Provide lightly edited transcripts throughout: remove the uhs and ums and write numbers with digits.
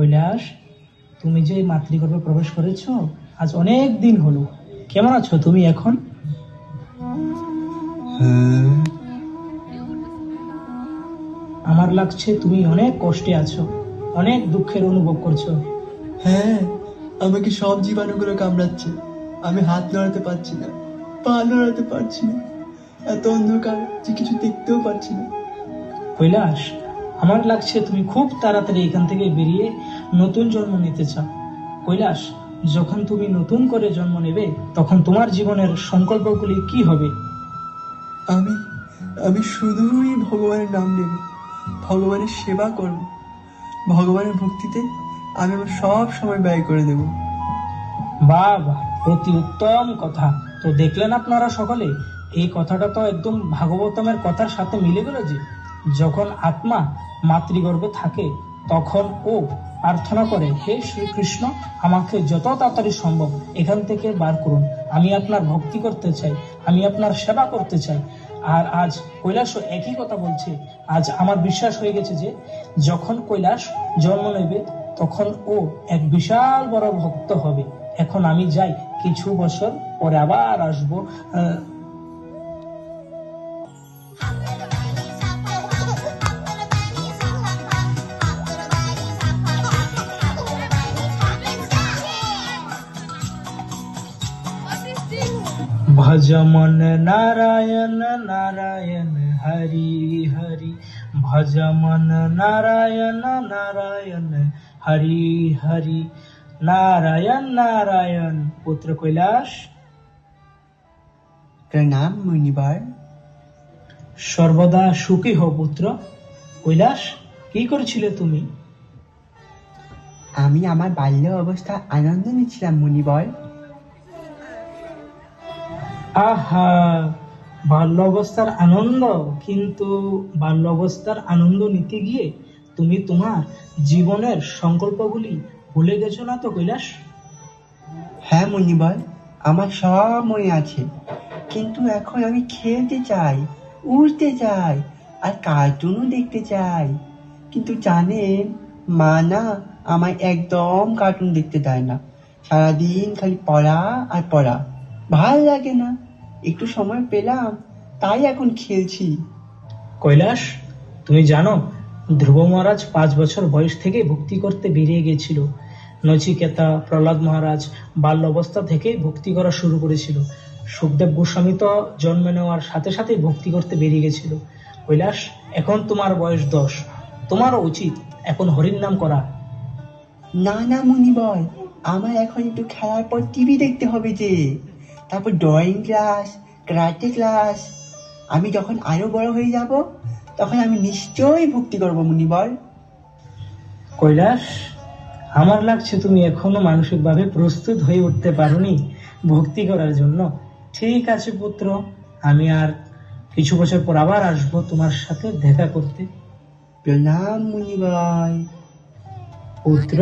কৈলাস, তুমি যে মাতৃগর্ভে প্রবেশ করেছো আজ অনেক দিন হলো। কেমন আছো তুমি এখন? আমার লাগছে তুমি অনেক কষ্টে আছো, অনেক দুঃখের অনুভব করছো। হ্যাঁ, আমাকে সব জীবাণুগুলো কামড়াচ্ছে। আমি হাত নড়াতে পারছি না, পা নড়াতে পারছি না। এত অন্ধকার যে কিছু দেখতেও পারছি না। কৈলাস, আমার লাগছে তুমি খুব তাড়াতাড়ি এখান থেকে বেরিয়ে নতুন জন্ম নিতে চাও। কৈলাস, যখন তুমি নতুন করে জন্ম নেবে তখন তোমার জীবনের সংকল্পগুলি কি হবে? আমি আমি শুধুই ভগবানের নাম নেব, ভগবানের সেবা করব, ভগবানের ভক্তিতে আমি আমার সব সময় ব্যয় করে দেব। বাহ বাহ, অতি উত্তম কথা। তো দেখলেন আপনারা সকলে, এই কথাটা তো একদম ভাগবতমের কথার সাথে মিলে গেল যে যখন আত্মা মাতৃগর্ভে থাকে তখন ও প্রার্থনা করে, হে শ্রীকৃষ্ণ, আমাকে যত তাড়াতাড়ি সম্ভব এখান থেকে বার করুন। আমি আপনার ভক্তি করতে চাই, আমি আপনার সেবা করতে চাই। আর আজ কৈলাসও একই কথা বলছে। আজ আমার বিশ্বাস হয়ে গেছে যে যখন কৈলাস জন্ম নেবে তখন ও এক বিশাল বড় ভক্ত হবে। এখন আমি যাই, কিছু বছর পরে আবার আসবো। ভজ মন নারায়ণ নারায়ণ হরি হরি, ভজ মন নারায়ণ নারায়ণ হরি হরি, নারায়ণ নারায়ণ। পুত্র কৈলাস, প্রণাম মুনিবার। সর্বদা সুখী হও পুত্র। কৈলাস, কি করছিলে তুমি? আমি আমার বাল্য অবস্থা আনন্দ নিচ্ছিলাম মুনিবর। আহা, বাল্য অবস্থার আনন্দ! কিন্তু বাল্য অবস্থার আনন্দ নিতে গিয়ে তুমি তোমার জীবনের সংকল্পগুলি ভুলে গেছো না তো কৈলাস? হ্যাঁ মুনিবর, আমার সব মনে আছে, কিন্তু এখন আমি খেলতে চাই, উড়তে চাই, আর কার্টুনও দেখতে চাই। কিন্তু জানেন, মা না আমায় একদম কার্টুন দেখতে দেয় না। সারাদিন খালি পড়া আর পড়া, ভাল লাগে না। একটু সময় পেলাম তাই এখন খেলছি। কৈলাস, তুমি জানো ধ্রুব মহারাজ 5 বছর বয়স থেকে ভক্তি করতে বেরিয়ে গেছিল। নচিকেতা, প্রহ্লাদ মহারাজ বাল্য অবস্থা থেকেই ভক্তি করা শুরু করেছিল। সুখদেব গোস্বামী তো জন্ম নেওয়ার সাথে সাথে ভক্তি করতে বেরিয়ে গেছিল। কৈলাস, এখন তোমার বয়স 10, তোমারও উচিত এখন হরির নাম করা। না না মুনিবর, আমার এখন একটু খেলার পর টিভি দেখতে হবে যে, তারপর ড্রয়িং ক্লাস, ক্রাটে ক্লাস। আমি যখন আরো বড় হয়ে যাব তখন আমি নিশ্চয়ই ভক্তি করব মুনিবর। কৈলাস, আমার লাগছে তুমি এখনো মানসিকভাবে প্রস্তুত হয়ে উঠতে পারোনি ভক্তি করার জন্য। ঠিক আছে পুত্র, আমি আর কিছু বছর পর আবার আসবো তোমার সাথে দেখা করতে। প্রণাম মুনিবর। পুত্র,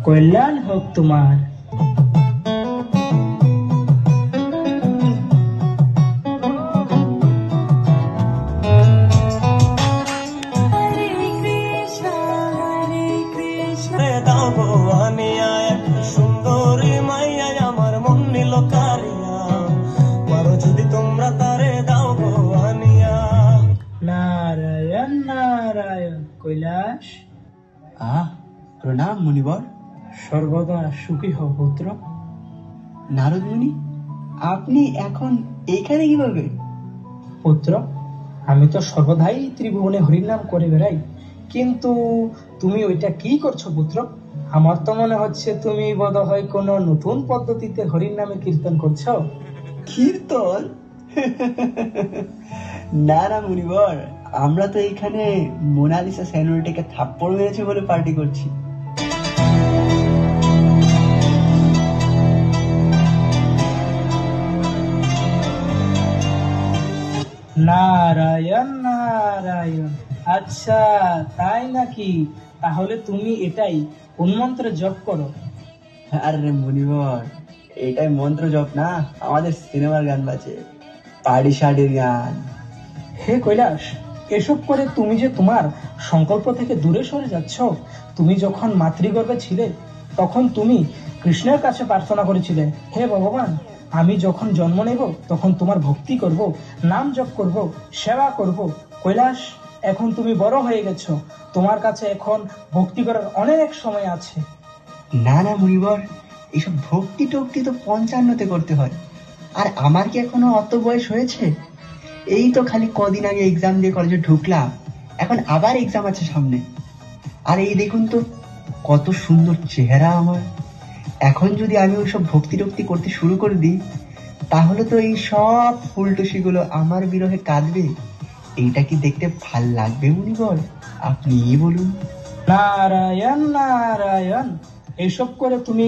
কল্যাণ হোক তোমার। দাও গো আনিয়া এক সুন্দরী মাইয়া আমার মন নিল কারিয়া, মারো যদি তোমরা তারে দাও গো আনিয়া। নারায়ণ নারায়ণ। কৈলাস, প্রণাম মুনিবর। সর্বদা সুখী হও পুত্র। নারদ মুনি, আপনি এখন এইখানে কিভাবে? পুত্র, আমি তো সর্বদাই ত্রিভুবনে হরির নাম করে বেড়াই, কিন্তু তুমি ওইটা কি করছো পুত্র? আমার তো মনে হচ্ছে তুমি বোধহয় কোনো নতুন পদ্ধতিতে হরির নামে কীর্তন করছো। কীর্তন? না না মুনিবর, আমরা তো এখানে মোনালিসা সেনোরিটাকে থাপ্পড় মেরেছে বলে পার্টি করছি। নারায়ণ নারায়ণ। আচ্ছা, তাই নাকি? তাহলে তুমি এটাই কোন মন্ত্রে জপ করো? আরে মুনিবর, এটাই মন্ত্র জপ না, আমাদের সিনেমার গান বাজে, পার্টি শার্টির গান। হে কৈলাস, এসব করে তুমি যে তোমার সংকল্প থেকে দূরে সরে যাচ্ছ। তুমি যখন মাতৃগর্ভে ছিলে তখন তুমি কৃষ্ণের কাছে প্রার্থনা করেছিলে, হে ভগবান, আমি যখন জন্ম নেব তখন তোমার ভক্তি করব, নাম জপ করব, সেবা করব। কৈলাস, এখন তুমি বড় হয়ে গেছো, তোমার কাছে এখন ভক্তি করার অনেক সময় আছে। না না মুনিবর, এইসব ভক্তি টক্তি তো 55-তে করতে হয়। আর আমার কি এখনো অত বয়স হয়েছে? এই তো খালি কদিন আগে এক্সাম দিয়ে কলেজে ঢুকলাম, এখন আবার এক্সাম আছে সামনে। আর এই দেখুন তো কত সুন্দর চেহারা আমার। এখন যদি আমি ওইসব ভক্তি টক্তি করতে শুরু করে দিই, তাহলে তো এই সব ফুলটুসিগুলো আমার বিরহে কাঁদবে। এইটা কি দেখতে ভাল লাগবে মুনিবর? আপনিই বলুন। নারায়ণ নারায়ণ, এইসব করে তুমি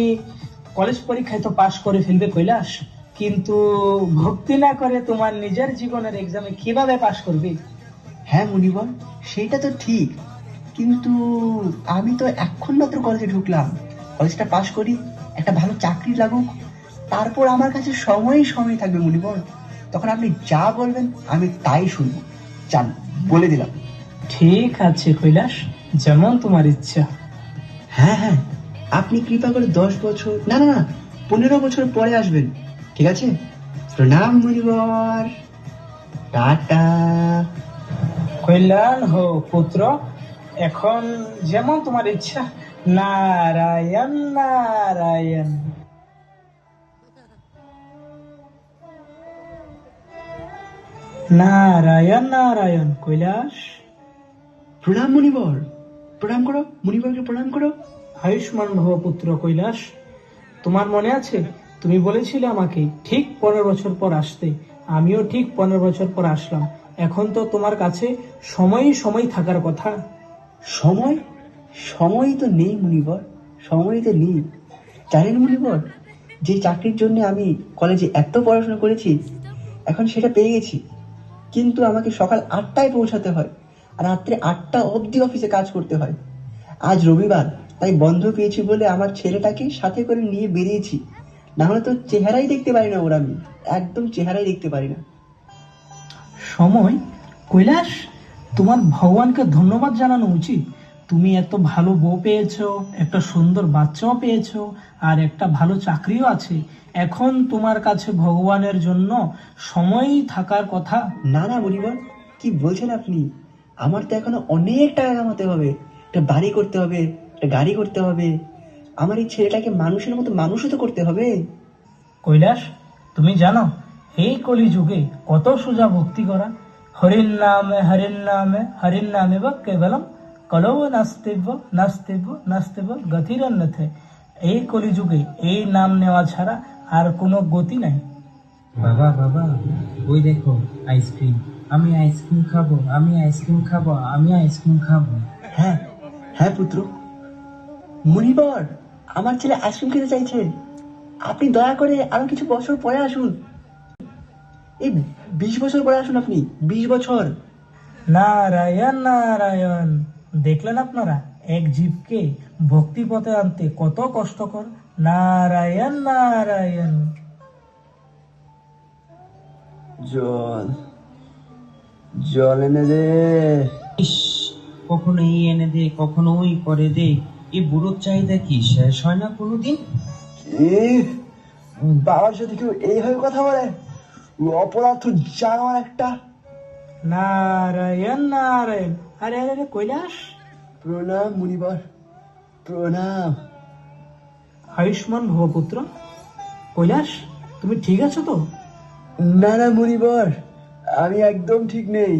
কলেজ পরীক্ষায় তো পাশ করে ফেলবে কৈলাস, কিন্তু ভক্তি না করে তোমার নিজের জীবনের এক্সামে কিভাবে পাশ করবে? হ্যাঁ মুনিবর, সেটা তো ঠিক, কিন্তু আমি তো এখন মাত্র কলেজে ঢুকলাম। কলেজটা পাশ করি, একটা ভালো চাকরি লাগুক, তারপর আমার কাছে সময়ই সময় থাকবে মুনিবর। তখন আপনি যা বলবেন আমি তাই শুনবো। চান, বলে দিলাম। ঠিক আছে কৈলাস, যেমন তোমার ইচ্ছা। হ্যাঁ হ্যাঁ, আপনি কৃপা করে 10 বছর, না না না, 15 বছর পরে আসবেন, ঠিক আছে? প্রণাম মুনিবর, টাটা। কল্যাণ হো পুত্র, এখন যেমন তোমার ইচ্ছা। নারায়ণ নারায়ণ। নারায়ণ নারায়ণ। কৈলাস, প্রণাম মুনিবর, প্রণাম করো মুনিবরকে, প্রণাম করো। আয়ুষ্মান ভব পুত্র কৈলাস, তোমার মনে আছে তুমি বলেছিলে আমাকে ঠিক 15 বছর পর আসতে, আমিও ঠিক 15 বছর পর আসলাম। এখন তো তোমার কাছে সময়ই সময় থাকার কথা। সময়, সময় তো নেই মুনিবর, সময় তো নেই। জানেন মুনিবর, যে চাকরির জন্য আমি কলেজে এত পড়াশোনা করেছি, এখন সেটা পেয়ে গেছি, কিন্তু আমাকে সকাল 8টায় পৌঁছাতে হয়, আর রাত্রে 8টা অবধি অফিসে কাজ করতে হয়। আজ রবিবার, তাই বন্ধ পেয়েছি বলে আমার ছেলেটাকে সাথে করে নিয়ে বেরিয়েছি, না হলে তো চেহারাই দেখতে পারি না ওর, আমি একদম চেহারাই দেখতে পারি না। সময়? কৈলাস, তোমার ভগবানকে ধন্যবাদ জানানো উচিত। তুমি এত ভালো বউ পেয়েছো, একটা সুন্দর বাচ্চাও পেয়েছো, আর একটা ভালো চাকরিও আছে। এখন তোমার কাছে ভগবানের জন্য সময়ই থাকার কথা। না না মুনিবর, কি বলছেন আপনি? আমার তো এখনো অনেক টাকা কামাতে হবে, একটা বাড়ি করতে হবে, একটা গাড়ি করতে হবে। আমার এই ছেলেটাকে মানুষের মতো মানুষও তো করতে হবে। কৈলাস, তুমি জানো এই কলিযুগে কত সোজা ভক্তি করা। হরিণ নামে বা কেবলম কলৌ নাস্তিব্য নাস্তিব্য নাস্তিব্য গতিরন্যথে। এই কলিযুগে এই নাম নেওয়া ছাড়া আর কোনো গতি নাই। বাবা বাবা, ওই দেখো আইসক্রিম, আমি আইসক্রিম খাবো, আমি আইসক্রিম খাবো, আমি আইসক্রিম খাবো। হ্যাঁ হ্যাঁ পুত্র, মুনিবর, আমার ছেলে আইসক্রিম খেতে চাইছে। আপনি দয়া করে আরো কিছু বছর পরে আসুন, এই 20 বছর পরে আসুন আপনি, 20 বছর। নারায়ণ নারায়ণ। দেখলেন আপনারা, এক জীবকে ভক্তি পথে আনতে কত কষ্টকর। নারায়ণ নারায়ণ। জল, জল এনে দে। ইস, কখনো এই এনে দে, কখনো ওই করে দে। এই বুড়োর চাহিদা কি শেষ হয় না কোনোদিন? বাবার সাথে কেউ এইভাবে কথা বলে? অপরাধ জানোয়ার একটা। নারায়ণ নারায়ণ। আরে আরে আরে কৈলাস, প্রণাম মুনিবর, প্রণাম। আয়ুষ্মান ভব পুত্র। কৈলাস, তুমি ঠিক আছো তো? না না মুনিবর, আমি একদম ঠিক নেই।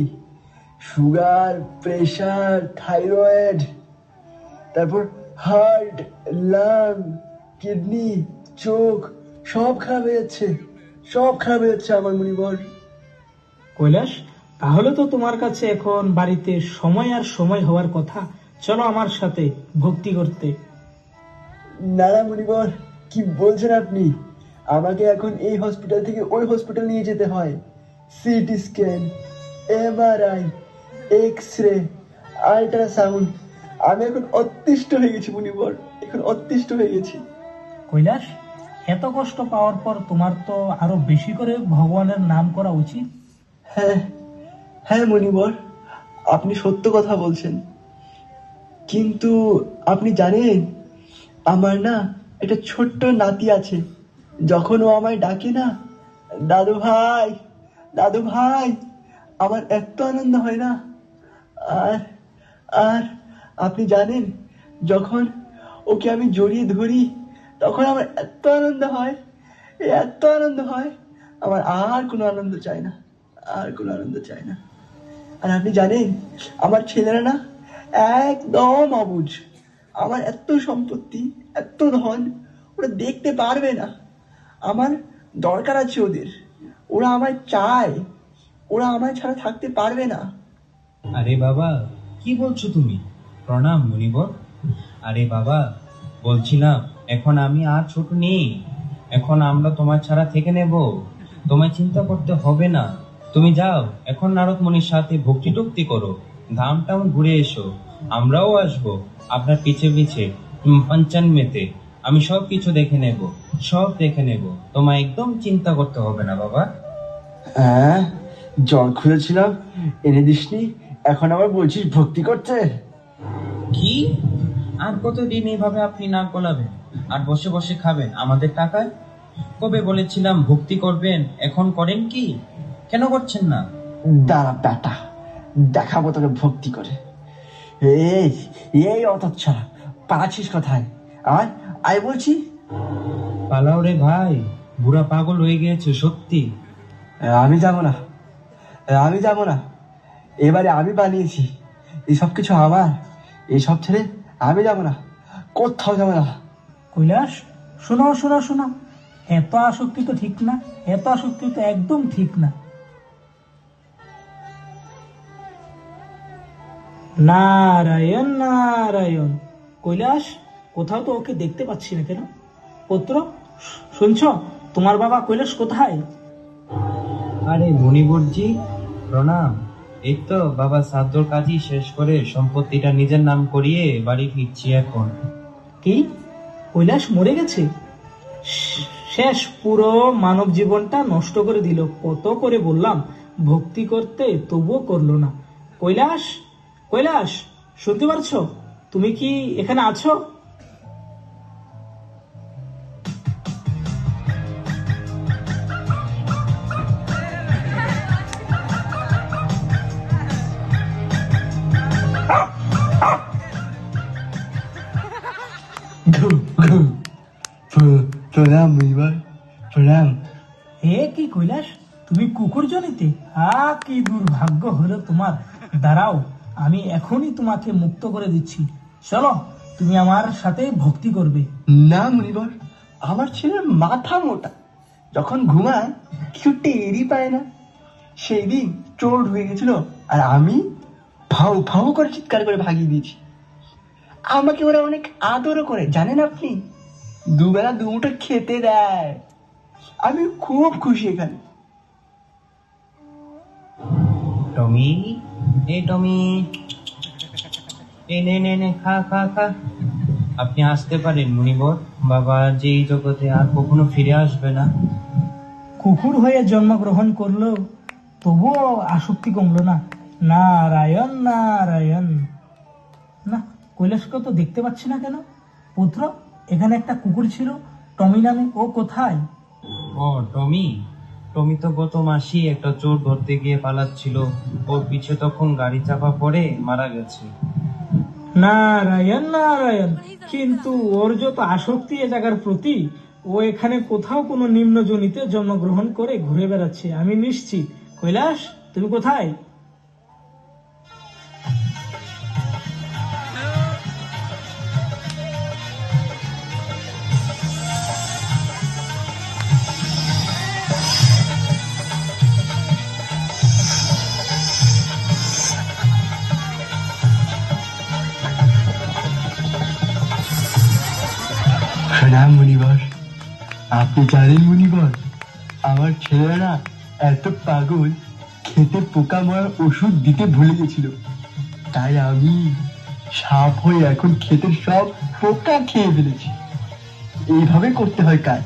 সুগার, প্রেশার, থাইরয়েড, তারপর হার্ট, লাং, কিডনি, চোখ, সব খারাপ হয়ে যাচ্ছে, সব খারাপ হয়ে যাচ্ছে আমার মুনিবর। কৈলাস, তাহলে তো তোমার কাছে এখন বাড়িতে সময় আর সময় হওয়ার কথা। চলো আমার সাথে ভক্তি করতে। না না মুনিবর, কি বলছেন আপনি? আমাকে এখন এই হসপিটাল থেকে ওই হসপিটাল নিয়ে যেতে হয়। CT scan, MRI, X ray, ultrasound. আমি এখন অতিষ্ঠ হয়ে গেছি মুনিবর, এখন অতিষ্ঠ হয়ে গেছি। কৈলাস, এত কষ্ট পাওয়ার পর তোমার তো আরো বেশি করে ভগবানের নাম করা উচিত। হ্যাঁ হ্যাঁ মুনিবর, আপনি সত্য কথা বলছেন, কিন্তু আপনি জানেন আমার না একটা ছোট্ট নাতি আছে। যখন ও আমায় ডাকে না, দাদু ভাই, দাদু ভাই, আমার এত আনন্দ হয় না। আর আর আপনি জানেন, যখন ওকে আমি জড়িয়ে ধরি তখন আমার এত আনন্দ হয়, এত আনন্দ হয়, আমার আর কোনো আনন্দ চাই না, আর কোনো আনন্দ চাই না। আর আপনি জানেন, আমার ছেলেরা না একদম অবুঝ। আমার এত সম্পত্তি, এত ধন, ওরা দেখতে পারবে না। আমার দরকার আছে ওদের, ওরা আমায় চায়, ওরা আমায় ছাড়া থাকতে পারবে না। আরে বাবা, কি বলছো তুমি? প্রণাম মুনিবর। আরে বাবা, বলছিলাম এখন আমি আর ছোট নেই, এখন আমরা তোমার ছাড়া থেকে নেব, তোমায় চিন্তা করতে হবে না। তুমি যাও এখন নারদ মুনির সাথে ভক্তি টক্তি করো, ধাম টাম ঘুরে এসো, আমরাও আসবো আপনার পিছে পিছে পঞ্চান্মেতে। আমি সব কিছু দেখে নেব, সব দেখে নেব, তোমায় একদম চিন্তা করতে হবে না বাবা। হ্যাঁ, জল খুঁজেছিলাম, এনে দিসনি, এখন আবার বলছিস ভক্তি করতে? কি? আর কতদিন এইভাবে আপনি নাক গলাবেন আর বসে বসে খাবেন আমাদের টাকায়? কবে বলেছিলাম ভক্তি করবেন, এখন করেন কি? কেন করছেন না? দাঁড়া বেটা, দেখাবো তোকে ভক্তি করে। এই এই অতচ্ছাড়া পালাচ্ছিস কোথায়? আয় আয় বলছি। পালাও রে ভাই, বুড়া পাগল হয়ে গিয়েছে সত্যি। আমি যাব না, আমি যাব না, এবারে আমি বানিয়েছি, এই সব কিছু আমার, এইসব ছেড়ে আমি যাব না, কোথাও যাব না। কৈলাস, শোনো শোনো শোনো, এত আসক্তি তো ঠিক না, এত আসক্তি তো একদম ঠিক না। নারায়ণ নারায়ণ। কৈলাস, কোথাও তো ওকে দেখতে পাচ্ছি না কেন? পুত্র, শুনছো, তোমার বাবা কৈলাস কোথায়? আরে মণিবরজি, প্রণাম। এই তো বাবা শ্রাদ্ধর কাজই শেষ করে সম্পত্তিটা নিজের নাম করিয়ে বাড়ি ফিরছি এখন। কি, কৈলাস মরে গেছে? শেষ, পুরো মানব জীবনটা নষ্ট করে দিল। কত করে বললাম ভক্তি করতে, তবুও করলো না। কৈলাস, কৈলাস, শুনতে পারছো? তুমি কি এখানে আছো? প্রণাম মুনিবার, প্রণাম। এ কি কৈলাস, তুমি কুকুর জনিতে? কি দুর্ভাগ্য হলো তোমার। দাঁড়াও, আমি এখনই তোমাকে মুক্ত করে দিচ্ছি। চলো, তুমি আমার সাথে ভক্তি করবে। না মুনিবার, আমার ছেলের মাথা মোটা, যখন ঘুমায় কিছু টেরই পায় না। সেই দিন চোর হয়ে গেছিল, আর আমি ফাউ ফাউ করে চিৎকার করে ভাগিয়ে দিয়েছি। আমাকে ওরা অনেক আদরও করে, জানেন আপনি, দুবেলা দুমুঠো খেতে দেয়। আমি খুব খুশি এখানে। টমি, এই টমি, এই নে নে নে, খা খা খা। আপনি আসতে পারেন মুনিবর, বাবা যে এই জগতে আর কখনো ফিরে আসবে না। কুকুর হয়ে জন্মগ্রহণ করলো, তবুও আসক্তি কমলো না। নারায়ণ নারায়ণ। না, কৈলাসকে তো দেখতে পাচ্ছি না কেন? পুত্র, এখানে একটা কুকুর ছিল টমি নামে, ও কোথায়? ও টমি, টমি তো গত মাসেই একটা চোর ধরতে গিয়ে পালাচ্ছিল, ওর পিছে তখন গাড়ি চাপা পড়ে মারা গেছে। নারায়ণ নারায়ণ। কিন্তু ওর যত আসক্তি এ জায়গার প্রতি, ও এখানে কোথাও কোনো নিম্ন জনিতে জন্মগ্রহণ করে ঘুরে বেড়াচ্ছে, আমি নিশ্চিত। কৈলাস, তুমি কোথায়? প্রণাম মুনিবার। আপনি জানেন মুনিবার, আমার ছেলেরা এত পাগল, খেতে পোকা মারার ওষুধ দিতে ভুলে গেছিল। তাই আমি সাপ হয়ে এখন ক্ষেতের সব পোকা খেয়ে ফেলেছি। এইভাবে করতে হয় কাজ,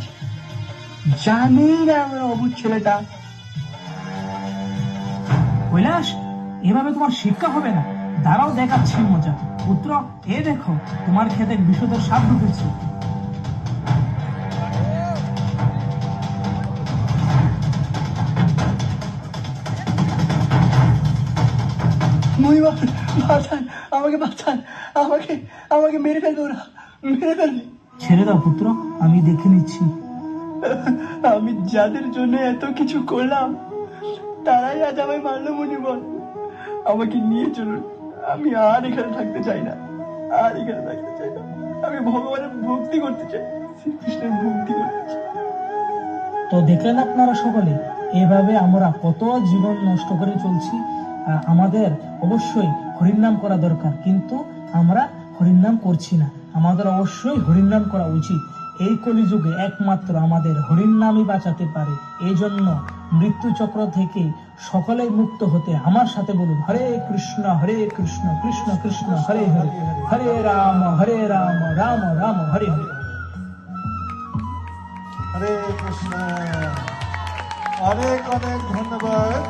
জানি না আমার অবুঝ ছেলেটা। কৈলাস, এভাবে তোমার শিক্ষা হবে না। দাঁড়াও, দেখাচ্ছি মজা। পুত্র, এ দেখো, তোমার খেতে বিষধর সাপ ঢুকেছে। মহিমা, বাঁচান, আমাকে বাঁচান, আমাকে আমাকে মেরে ফেলবে ওরা, মেরে ফেলবে। ছেড়ে দাও পুত্র, আমি দেখে নিচ্ছি। আমি যাদের জন্য এত কিছু করলাম তারাই আজ আমায় মারলো মুনিবর। আমাকে নিয়ে চলুন, আমি আর এখানে থাকতে চাই না, আর এখানে থাকতে চাই না। আমি ভগবানের ভক্তি করতে চাই, শ্রীকৃষ্ণের ভক্তি করতে চাই। তো দেখলেন আপনারা সকলে, এভাবে আমরা কত জীবন নষ্ট করে চলছি। আমাদের অবশ্যই হরিনাম করা দরকার, কিন্তু আমরা হরিনাম করছি না। আমাদের অবশ্যই হরিনাম করা উচিত। এই কলিযুগে একমাত্র আমাদের হরিনামই বাঁচাতে পারে। এই জন্য মৃত্যু চক্র থেকে সকলেই মুক্ত হতে আমার সাথে বলুন, হরে কৃষ্ণ কৃষ্ণ কৃষ্ণ হরে হরে, হরে রাম রাম রাম হরে হরে। হরে কৃষ্ণ। অনেক অনেক ধন্যবাদ।